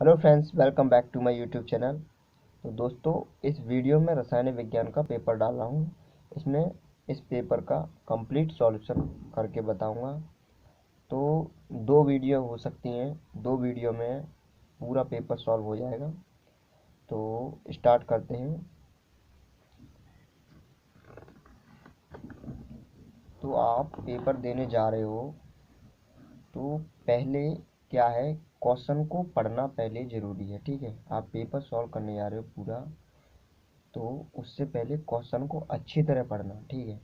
Hello friends, welcome back to my YouTube channel. तो दोस्तों, इस वीडियो में रसायन विज्ञान का पेपर डाल रहा हूँ। इसमें इस पेपर का कंप्लीट सॉल्यूशन करके बताऊंगा। तो दो वीडियो हो सकती हैं, दो वीडियो में पूरा पेपर सॉल्व हो जाएगा। तो स्टार्ट करते हैं। तो आप पेपर देने जा रहे हो तो पहले क्या है, क्वेश्चन को पढ़ना पहले ज़रूरी है। ठीक है, आप पेपर सॉल्व करने जा रहे हो पूरा, तो उससे पहले क्वेश्चन को अच्छी तरह पढ़ना। ठीक है,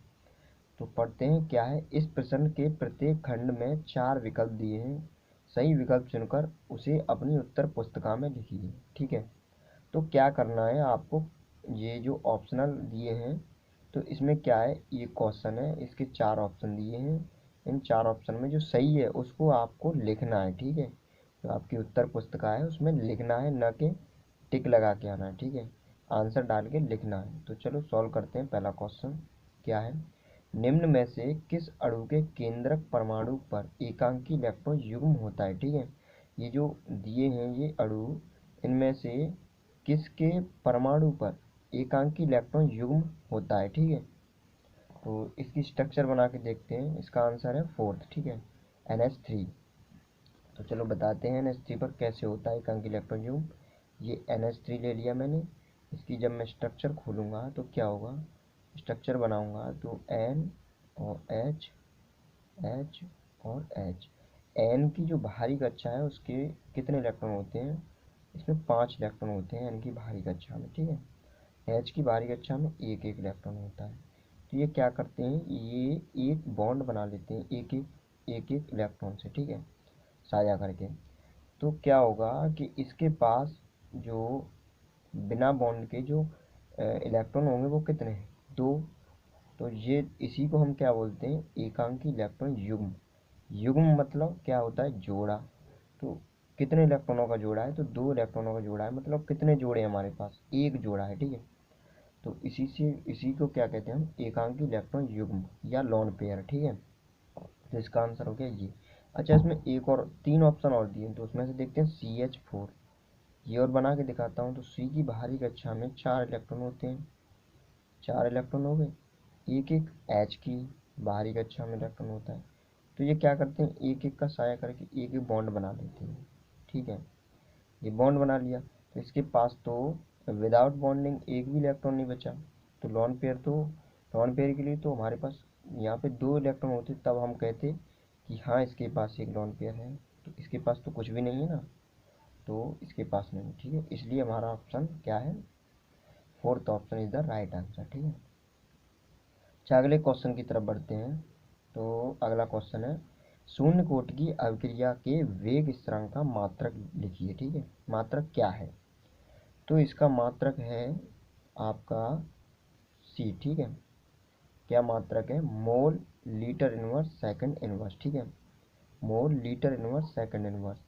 तो पढ़ते हैं। क्या है, इस प्रश्न के प्रत्येक खंड में 4 विकल्प दिए हैं। सही विकल्प चुनकर उसे अपनी उत्तर पुस्तिका में लिखिए। ठीक है, तो क्या करना है आपको, ये जो ऑप्शनल दिए हैं, तो इसमें क्या है, ये क्वेश्चन है, इसके 4 ऑप्शन दिए हैं। इन 4 ऑप्शन में जो सही है उसको आपको लिखना है। ठीक है, जो आपकी उत्तर पुस्तिका है उसमें लिखना है, न कि टिक लगा के आना है। ठीक है, आंसर डाल के लिखना है। तो चलो सॉल्व करते हैं। पहला क्वेश्चन क्या है, निम्न में से किस अणु के केंद्रक परमाणु पर एकांकी इलेक्ट्रॉन युग्म होता है। ठीक है, ये जो दिए हैं ये अणु, इनमें से किसके परमाणु पर एकांकी इलेक्ट्रॉन युग्म होता है। ठीक है, तो इसकी स्ट्रक्चर बना के देखते हैं। इसका आंसर है फोर्थ। ठीक है, NH3। तो चलो बताते हैं NH3 पर कैसे होता है एकांकी इलेक्ट्रॉन युग्म। ये NH3 ले लिया मैंने। इसकी जब मैं स्ट्रक्चर खोलूँगा तो क्या होगा, स्ट्रक्चर बनाऊँगा तो N और H और H। N की जो बाहरी कक्षा है उसके कितने इलेक्ट्रॉन होते हैं, इसमें 5 इलेक्ट्रॉन होते हैं N की बाहरी कक्षा में। ठीक है, H की बाहरी कक्षा में एक एक इलेक्ट्रॉन होता है। तो ये क्या करते हैं, ये एक बॉन्ड बना लेते हैं एक एक इलेक्ट्रॉन से। ठीक है, साझा करके। तो क्या होगा कि इसके पास जो बिना बॉन्ड के जो इलेक्ट्रॉन होंगे वो कितने हैं, 2। तो ये इसी को हम क्या बोलते हैं, एकांकी इलेक्ट्रॉन युग्म। युग्म मतलब क्या होता है, जोड़ा। तो कितने इलेक्ट्रॉनों का जोड़ा है, तो 2 इलेक्ट्रॉनों का जोड़ा है। मतलब कितने जोड़े हैं हमारे पास, एक जोड़ा है। ठीक है, तो इसी को क्या कहते हैं हम, एकांकी इलेक्ट्रॉन युग्म या लोन पेयर। ठीक है, तो इसका आंसर हो गया ये। अच्छा, इसमें एक और 3 ऑप्शन और दिए, तो उसमें से देखते हैं CH4। ये और बना के दिखाता हूँ। तो C की बाहरी कक्षा में 4 इलेक्ट्रॉन होते हैं, 4 इलेक्ट्रॉन हो गए। एक एक H की बाहरी कक्षा में इलेक्ट्रॉन होता है। तो ये क्या करते हैं, एक एक का साया करके एक एक बॉन्ड बना लेते हैं। ठीक है, ये बॉन्ड बना लिया। तो इसके पास तो विदाउट बॉन्डिंग एक भी इलेक्ट्रॉन नहीं बचा। तो लॉन पेयर के लिए तो हमारे पास यहाँ पे 2 इलेक्ट्रॉन होते, तब हम कहते कि हाँ इसके पास एक लॉन पेयर है। तो इसके पास तो कुछ भी नहीं है ना, तो इसके पास नहीं। ठीक है, इसलिए हमारा ऑप्शन क्या है, fourth option is the right answer. ठीक है, अच्छा अगले क्वेश्चन की तरफ बढ़ते हैं। तो अगला क्वेश्चन है, शून्य कोटि की अभिक्रिया के वेग स्थिरांक का मात्रक लिखिए। ठीक है, मात्रक क्या है, तो इसका मात्रक है आपका C। ठीक है, क्या मात्रक है, mole litre inverse second inverse. ठीक है, mole litre inverse second inverse.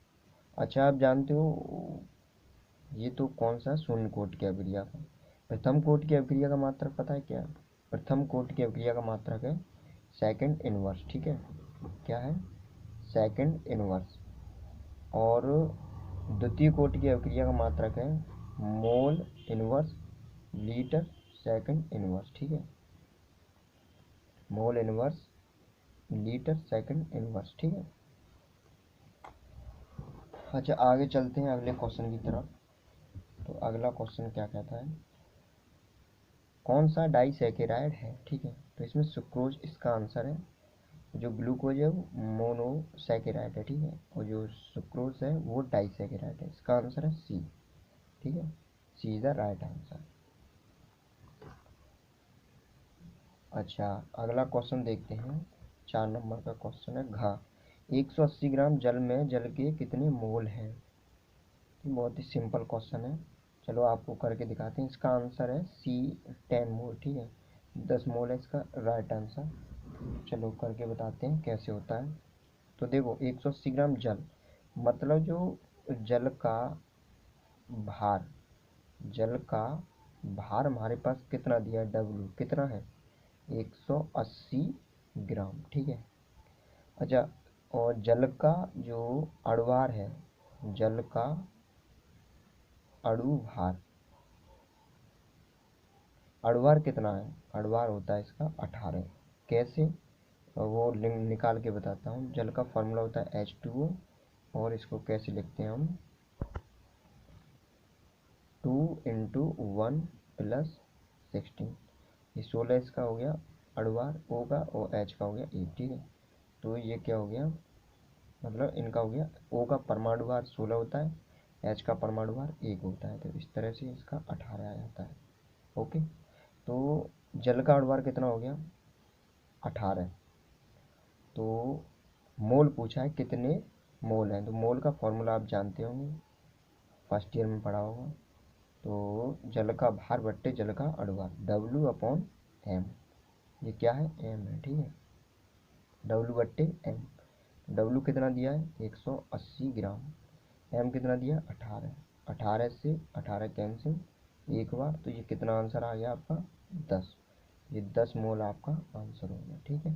अच्छा, आप जानते हो ये तो कौन सा शून्य कोटि की अभिक्रिया का, प्रथम कोटि की अभिक्रिया का मात्रक पता है क्या, प्रथम कोटि की अभिक्रिया का मात्रक है सेकंड इनवर्स। ठीक है, क्या है, सेकंड इनवर्स। और द्वितीय कोटि की अभिक्रिया का मात्रक है mole inverse litre second inverse. ठीक है, mole inverse litre second inverse. ठीक है, अच्छा आगे चलते हैं अगले क्वेश्चन की तरफ। तो अगला क्वेश्चन क्या कहता है, कौन सा डाइसैकेराइड है। ठीक है, तो इसमें सुक्रोज इसका आंसर है। जो ग्लूकोज है वो मोनोसैकेराइड है। ठीक है, और जो सुक्रोज है वो डाइसैकेराइड है। इसका आंसर है C। ठीक है, C is the right answer. अच्छा, अगला क्वेश्चन देखते हैं। 4 नंबर का क्वेश्चन है, घा 180 ग्राम जल में जल के कितने मोल हैं। बहुत ही सिंपल क्वेश्चन है, चलो आपको करके दिखाते हैं। इसका आंसर है C 10 मोल। ठीक है, 10 मोल है इसका राइट आंसर। चलो करके बताते हैं कैसे होता है। तो देखो 180 ग्राम जल, मतलब जो जल का भार, जल का भार हमारे पास कितना दिया है, W कितना है, 180 ग्राम। ठीक है, अच्छा, और जल का जो अणुभार है, जल का अणुभार। अणुभार कितना है? अणुभार होता है इसका 18। कैसे? वो निकाल के बताता हूँ। जल का फॉर्मूला होता है H2O, और इसको कैसे लिखते हैं हम? 2 × 1 + 16। ये 16 इसका हो गया अणुभार O का, और H का हो गया 1। ठीक है, तो ये क्या हो गया, मतलब इनका हो गया O का परमाणु भार 16 होता है, H का परमाणु भार 1 होता है, तो इस तरह से इसका 18 आ जाता है। ओके, तो जल का अणुभार कितना हो गया? 18। तो मोल पूछा है, कितने मोल हैं? तो मोल का फॉर्मूला आप जानते होंगे, फर्स्ट ईयर में पढ़ा होगा। तो जल का भार बट्टे जल का अणुभार, W/M। ये क्या है? M है। ठीक है, W/M। W कितना दिया है? 180 ग्राम। M कितना दिया? 18। 18 से 18 कैंसिल एक बार, तो ये कितना आंसर आ गया आपका? 10। ये 10 मोल आपका आंसर हो गया। ठीक है,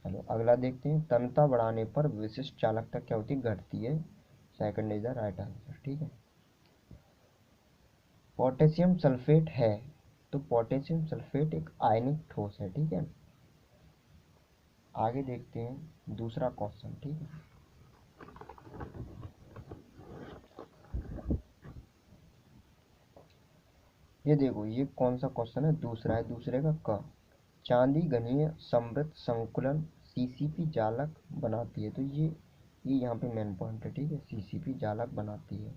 चलो अगला देखते हैं। तन्यता बढ़ाने पर विशिष्ट चालकता क्या होती है? घटती है। Second is the right answer. ठीक है, पोटेशियम सल्फेट है, तो पोटेशियम सल्फेट एक आयनिक ठोस है। ठीक है, आगे देखते हैं दूसरा क्वेश्चन। ठीक है, ये देखो, ये कौन सा क्वेश्चन है? दूसरा है, दूसरे का क। चांदी घनीय समृद्ध संकुलन सीसीपी जालक बनाती है, तो ये यहाँ पे मेन पॉइंट है। ठीक है, सीसीपी जालक बनाती है।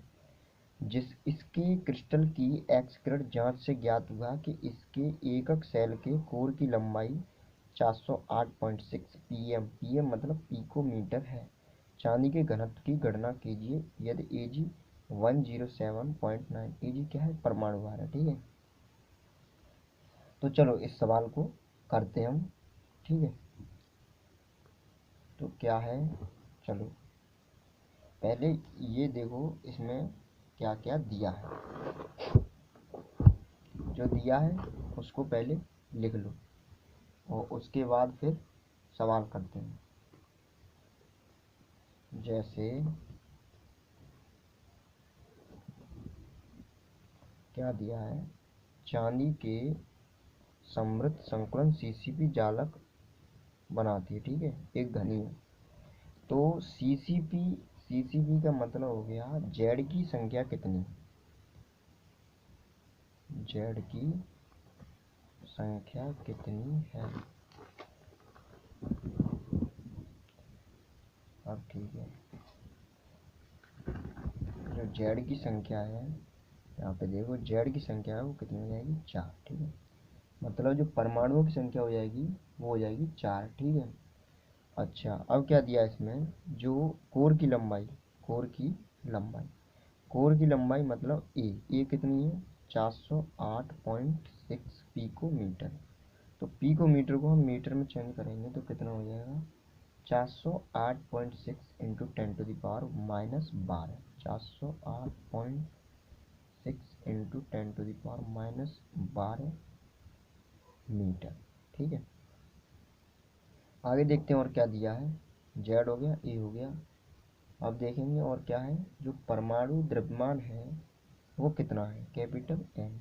इसके क्रिस्टल की एक्स-रे जांच से ज्ञात हुआ कि इसके एकक सेल के कोर की लंबाई 408.6 पीएम, पीएम मतलब पिकोमीटर है। चांदी के घनत्व की गणना कीजिए यदि Ag 107.9। Ag क्या है? परमाणु भार है। ठीक है, तो चलो इस सवाल को करते हैं हम। ठीक है, तो क्या है, चलो पहले ये देखो इसमें क्या क्या दिया है। जो दिया है उसको पहले लिख लो, और उसके बाद फिर सवाल करते हैं। जैसे क्या दिया है? चांदी के समृद्ध संकुलन सीसीपी जालक बनाती है। ठीक है, एक घनी है। तो सीसीपी का मतलब हो गया जेड की संख्या कितनी? जेड की संख्या कितनी है? अब ठीक है, जो जेड की संख्या है, यहाँ पे देखो जेड की संख्या है वो कितनी हो जाएगी? 4। ठीक है, मतलब जो परमाणुओं की संख्या हो जाएगी वो हो जाएगी 4। ठीक है, अच्छा अब क्या दिया इसमें? जो कोर की लंबाई, कोर की लंबाई, कोर की लंबाई मतलब ए कितनी है? 408.6 पिकोमीटर। तो पिकोमीटर को हम मीटर में चेंज करेंगे तो कितना हो जाएगा? 408.6 इंटू 10⁻⁻12। 408.6 into 10⁻⁻12 metre. ठीक है, आगे देखते हैं और क्या दिया है। जेड हो गया, ए हो गया। अब देखेंगे और क्या है। जो परमाणु द्रव्यमान है वो कितना है? Capital N.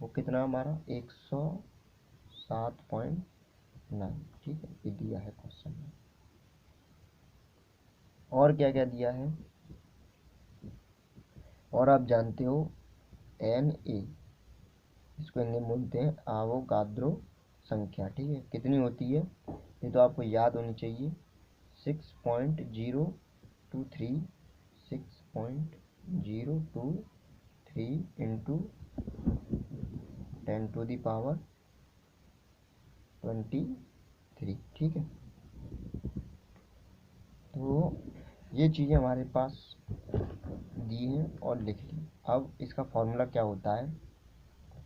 वो कितना हमारा? 107.9। ठीक है, ये दिया है क्वेश्चन में। और क्या क्या दिया है? और आप जानते हो एन ए, इसको हिंदी में बोलते हैं आवोगाद्रो संख्या। ठीक है, कितनी होती है? ये तो आपको याद होनी चाहिए। 6.023, 6.023 इंटू 10⁻23। ठीक है, तो ये चीज़ें हमारे पास दी हैं और लिख ली। अब इसका फॉर्मूला क्या होता है?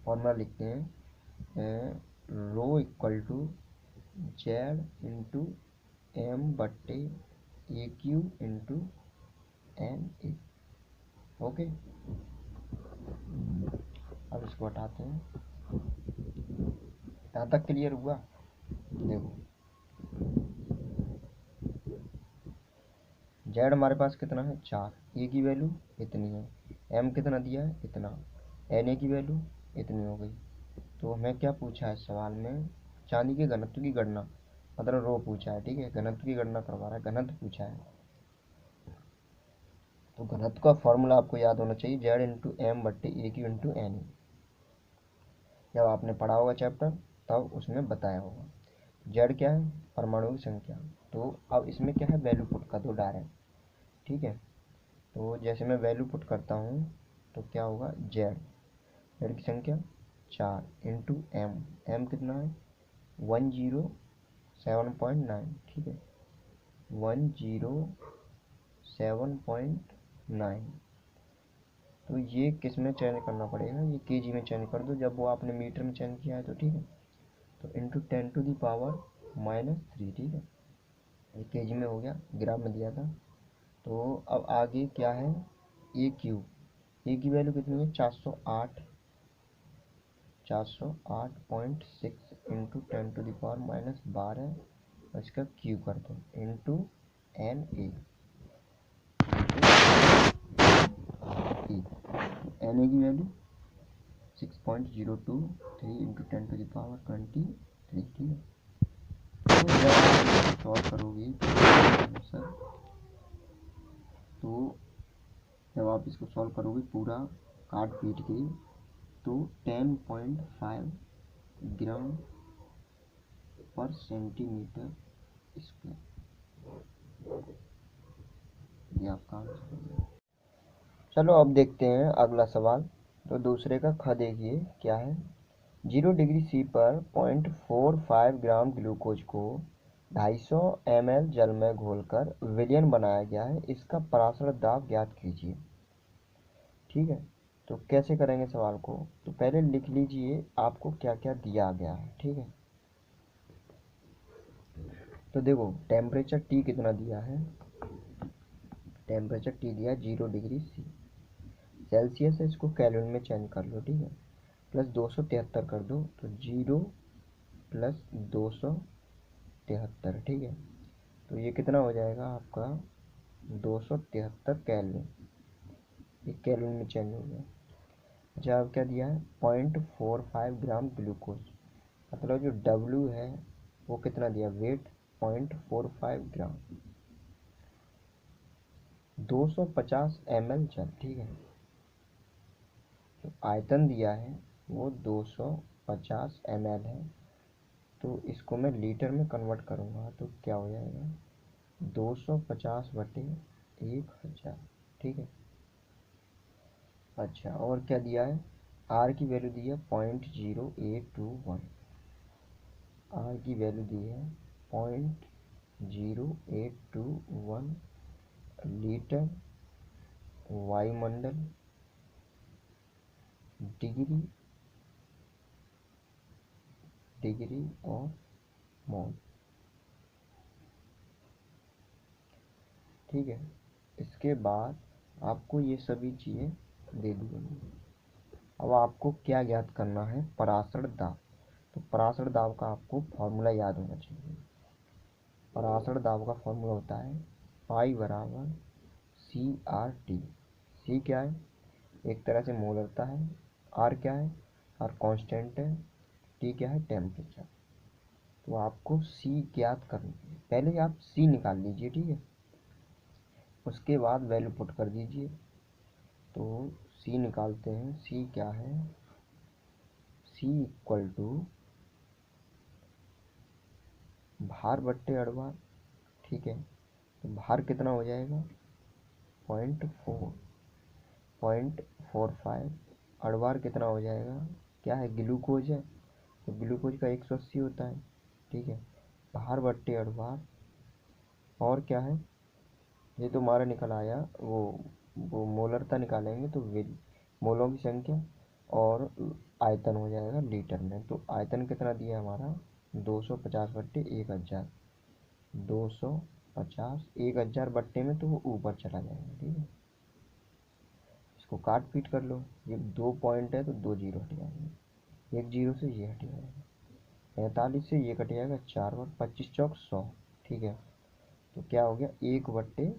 फॉर्मूला लिखते हैं, rho equal to Z into M बट्टे a cube into N A. Okay, अब इसको हटाते हैं। यहाँ तक क्लियर हुआ? देखो जेड हमारे पास कितना है 4, ए की वैल्यू इतनी है, एम कितना दिया है इतना, एन ए की वैल्यू इतनी हो गई। तो हमें क्या पूछा है सवाल में, चांदी के घनत्व की गणना, मतलब रो पूछा है, ठीक है, घनत्व की गणना करवा रहा है, घनत्व पूछा है। तो घनत्व का फॉर्मूला आपको याद होना चाहिए, जेड इंटू एम बट्टे a cube into N E. जब आपने पढ़ा होगा चैप्टर तब उसमें बताया होगा। जेड क्या है, परमाणु की संख्या। तो अब इसमें क्या है, वैल्यू पुट कर दो डायरेक्ट, ठीक है। तो जैसे मैं वैल्यू पुट करता हूँ तो क्या होगा, जेड, जेड की संख्या 4 इंटू एम, एम कितना है 107.9, ठीक है, 107.9। तो ये किस में चेंज करना पड़ेगा, ये केजी में चेंज कर दो, जब वो आपने मीटर में चेंज किया है तो ठीक है। तो इंटू 10⁻³ ठीक है, ये केजी में हो गया, ग्राम में दिया था। तो अब आगे क्या है, ए क्यू, ए की वैल्यू कितनी है 408, 408.6 इंटू 10⁻⁻12, और इसका क्यू कर दो into N A, N A की वैल्यू 6.023 इंटू 10⁻23, ठीक है। तो जब आप सॉल्व करोगे तो जब आप इसको सॉल्व करोगे पूरा काट पीट के, तो 10.5 ग्राम पर सेंटीमीटर स्क्वायर, ये आपका आंसर हो गया। चलो अब देखते हैं अगला सवाल। तो दूसरे का ख देखिए क्या है, 0 डिग्री C पर 0.45 ग्राम ग्लूकोज को 250 ml जल में घोलकर विलयन बनाया गया है, इसका पराशर दाब ज्ञात कीजिए, ठीक है। तो कैसे करेंगे सवाल को, तो पहले लिख लीजिए आपको क्या क्या दिया गया है, ठीक है। तो देखो टेम्परेचर T कितना दिया है, टेम्परेचर T दिया 0 डिग्री C, सेल्सियस है, इसको केल्विन में चेंज कर लो, ठीक है, प्लस 273 कर दो, तो 0 प्लस 273, ठीक है। तो ये कितना हो जाएगा आपका 273 केल्विन, ये केल्विन में चेंज हो गया। अच्छा अब क्या दिया है 0.45 ग्राम ग्लूकोज, मतलब जो W है वो कितना दिया, वेट 0.45 ग्राम, 250 ml जल, ठीक है। जो आयतन दिया है वो 250 ml है, तो इसको मैं लीटर में कन्वर्ट करूँगा तो क्या हो जाएगा 250/1000, ठीक है। अच्छा और क्या दिया है, आर की वैल्यू दी है 0.0821, आर की वैल्यू दी है 0.0821 लीटर वायुमंडल डिग्री, डिग्री और मोल, ठीक है। इसके बाद आपको ये सभी चीज़ें दे दी गई। अब आपको क्या ज्ञात करना है, पराशर दाब। तो पराशर दाब का आपको फॉर्मूला याद होना चाहिए। पराशर दाब का फॉर्मूला होता है पाई बराबर CRT। सी क्या है, एक तरह से मोलरता है, आर क्या है, आर कांस्टेंट है, टी क्या है टेम्परेचर। तो आपको सी ज्ञात करनी है, पहले आप सी निकाल लीजिए, ठीक है, उसके बाद वैल्यू पुट कर दीजिए। तो सी निकालते हैं, सी क्या है, सी इक्वल टू भार बट्टे अड़वार, ठीक है। तो भार कितना हो जाएगा 0.45, अड़वार कितना हो जाएगा, क्या है ग्लूकोज है, तो ग्लूकोज का 180 होता है, ठीक है। भार बट्टे अड़वार, और क्या है, ये तो हमारा निकल आया वो मोलरता निकालेंगे तो मोलों की संख्या और आयतन हो जाएगा लीटर में। तो आयतन कितना दिया है हमारा 250/1000, 250 1000 बट्टे में तो वो ऊपर चला जाएगा, ठीक है। इसको काट पीट कर लो, ये 2 पॉइंट है तो 2 जीरो हट जाएंगे, एक जीरो से ये हट जाएगा, 45 से ये कट जाएगा, 4 और 25 चौक 100, ठीक है। तो क्या हो गया 1/1000,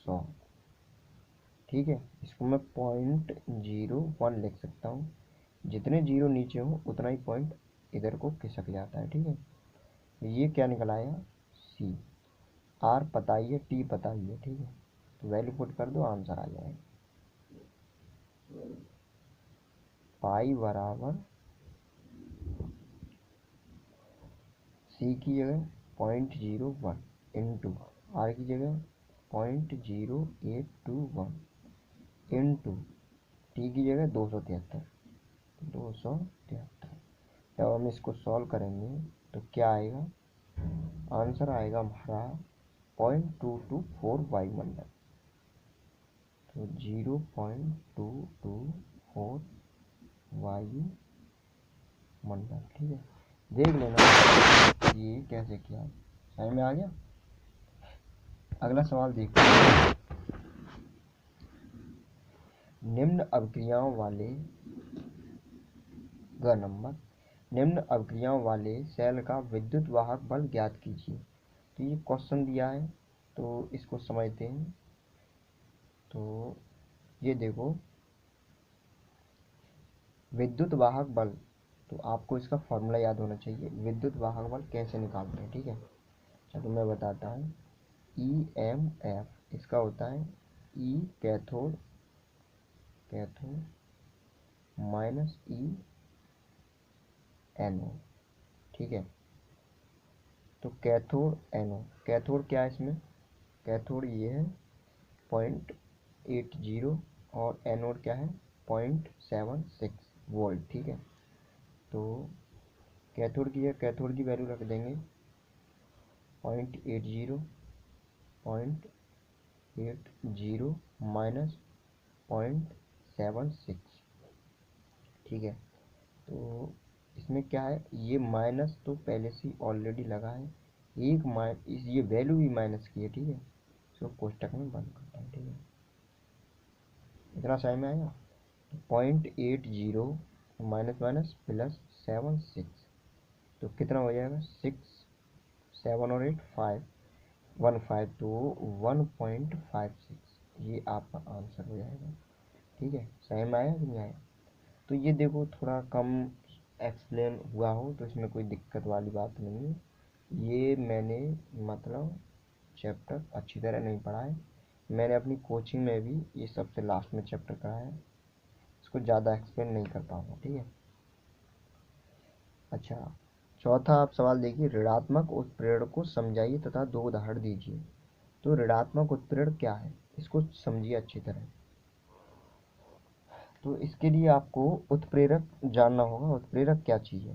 100। ठीक है, इसको मैं 0.01 लिख सकता हूँ। जितने जीरो नीचे हो उतना ही पॉइंट इधर को खिसक जाता है। ठीक है, ये क्या निकल आया, सी। आर पता ही है, टी पता ही है। ठीक है, तो वैल्यू पुट कर दो, आंसर आ जाएगा। पाई बराबर सी की जगह 0.01 इंटू आर की जगह 0.0821 इंटू टी की जगह 273। जब हम इसको सॉल्व करेंगे तो क्या आएगा, आंसर आएगा हमारा 0.224 वायुमंडल। तो 0.224 वायुमंडल। ठीक है, देख लेना ये कैसे किया, समझ में आ गया। अगला सवाल देखते हैं। निम्न अभिक्रियाओं वाले ग नंबर, निम्न अभिक्रियाओं वाले सेल का विद्युत वाहक बल ज्ञात कीजिए। तो ये क्वेश्चन दिया है, तो इसको समझते हैं। तो ये देखो, विद्युत वाहक बल, तो आपको इसका फॉर्मूला याद होना चाहिए। विद्युत वाहक बल कैसे निकालते हैं, ठीक है, चलो मैं बताता हूँ। EMF इसका होता है E cathode minus E anode. ठीक है, तो कैथोड एनोड, कैथोड क्या है इसमें, कैथोड ये है 0.80 और एनोड क्या है 0.76 वोल्ट। ठीक है, तो कैथोड की है, कैथोड की वैल्यू रख देंगे 0.80 माइनस 0.76। ठीक है, तो इसमें क्या है, ये माइनस तो पहले से ऑलरेडी लगा है, ये वैल्यू भी माइनस की है। ठीक है, इसको कोष्टक में बंद करता हूँ। ठीक है, इतना समझ में आया। 0.80 माइनस माइनस प्लस 76, तो कितना हो जाएगा 6, 7 और 8 5 तो 1.56, ये आपका आंसर हो जाएगा। ठीक है, समझ में आया कि नहीं आया। तो ये देखो थोड़ा कम एक्सप्लेन हुआ हो तो इसमें कोई दिक्कत वाली बात नहीं है। ये मैंने मतलब चैप्टर अच्छी तरह नहीं पढ़ा है, मैंने अपनी कोचिंग में भी ये सबसे लास्ट में चैप्टर करा है, इसको ज़्यादा एक्सप्लेन नहीं कर पाऊँगा। ठीक है, अच्छा, चौथा आप सवाल देखिए, ऋणात्मक उत्प्रेरण को समझाइए तथा 2 उदाहरण दीजिए। तो ऋणात्मक उत्प्रेरण क्या है, इसको समझिए अच्छी तरह। तो इसके लिए आपको उत्प्रेरक जानना होगा, उत्प्रेरक क्या चीज़ है।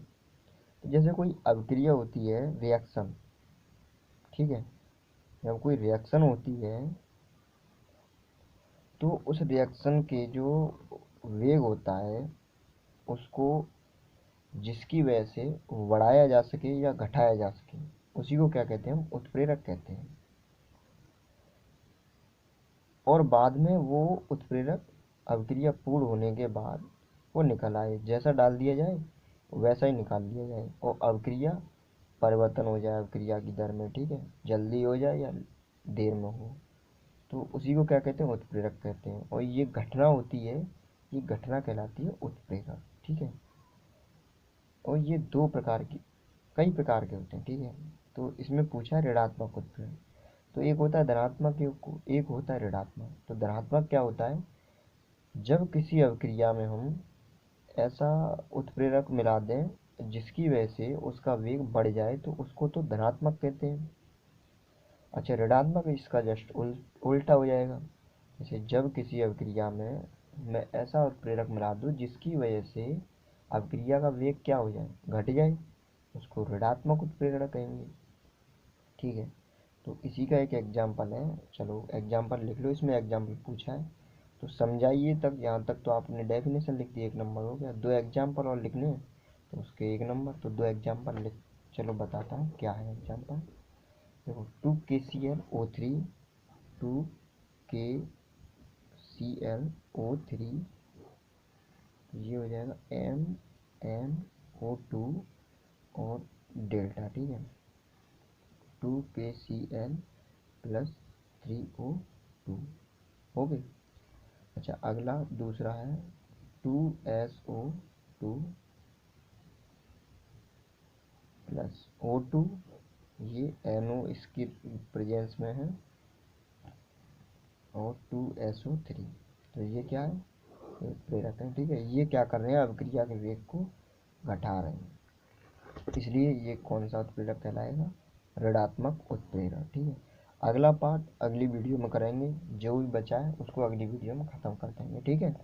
तो जैसे कोई अभिक्रिया होती है, रिएक्शन, ठीक है, जब कोई रिएक्शन होती है तो उस रिएक्शन के जो वेग होता है उसको, जिसकी वजह से बढ़ाया जा सके या घटाया जा सके, उसी को क्या कहते हैं, हम उत्प्रेरक कहते हैं। और बाद में वो उत्प्रेरक अभिक्रिया पूर्ण होने के बाद वो निकल आए, जैसा डाल दिया जाए वैसा ही निकाल लिया जाए, और अभिक्रिया परिवर्तन हो जाए अभिक्रिया की दर में। ठीक है, जल्दी हो जाए या देर में हो, तो उसी को क्या कहते हैं, उत्प्रेरक कहते हैं। और ये घटना होती है, ये घटना कहलाती है उत्प्रेरक। ठीक है, और ये दो प्रकार की, कई प्रकार के होते हैं। ठीक है, तो इसमें पूछा है ऋणात्मक उत्प्रेरक, तो एक होता है धनात्मक, एक होता है ऋणात्मक। तो धनात्मक क्या होता है, जब किसी अभिक्रिया में हम ऐसा उत्प्रेरक मिला दें जिसकी वजह से उसका वेग बढ़ जाए तो उसको तो धनात्मक कहते हैं। अच्छा, ऋणात्मक इसका जस्ट उल्टा हो जाएगा। जैसे जब किसी अभिक्रिया में मैं ऐसा उत्प्रेरक मिला दूं जिसकी वजह से अभिक्रिया का वेग क्या हो जाए, घट जाए, उसको ऋणात्मक उत्प्रेरण कहेंगे। ठीक है, तो इसी का एक एग्जाम्पल है, चलो एग्जाम्पल लिख लो, इसमें एग्जाम्पल पूछा है तो समझाइए तक, यहाँ तक तो आपने डेफिनेशन लिख दी, 1 नंबर हो गया। 2 एग्जाम्पल और लिखने हैं तो उसके 1 नंबर, तो 2 एग्जाम्पल लिख, चलो बताता हूँ क्या है एग्जाम्पल। देखो 2KClO3, 2KClO3, ये हो जाएगा MnO2 और डेल्टा। ठीक है, 2KCl प्लस 3O2, 2 हो गई। अच्छा अगला दूसरा है 2SO2 प्लस O2, ये NO इसकी प्रेजेंस में है, और 2SO3, तो ये क्या है, ये प्रेरक है। ठीक है, ये क्या कर रहे हैं, अभिक्रिया के वेग को घटा रहे हैं, इसलिए ये कौन सा उत्प्रेरक कहलाएगा, ऋणात्मक उत्प्रेरक। ठीक है, अगला पार्ट अगली वीडियो में करेंगे, जो भी बचा है उसको अगली वीडियो में ख़त्म कर देंगे। ठीक है।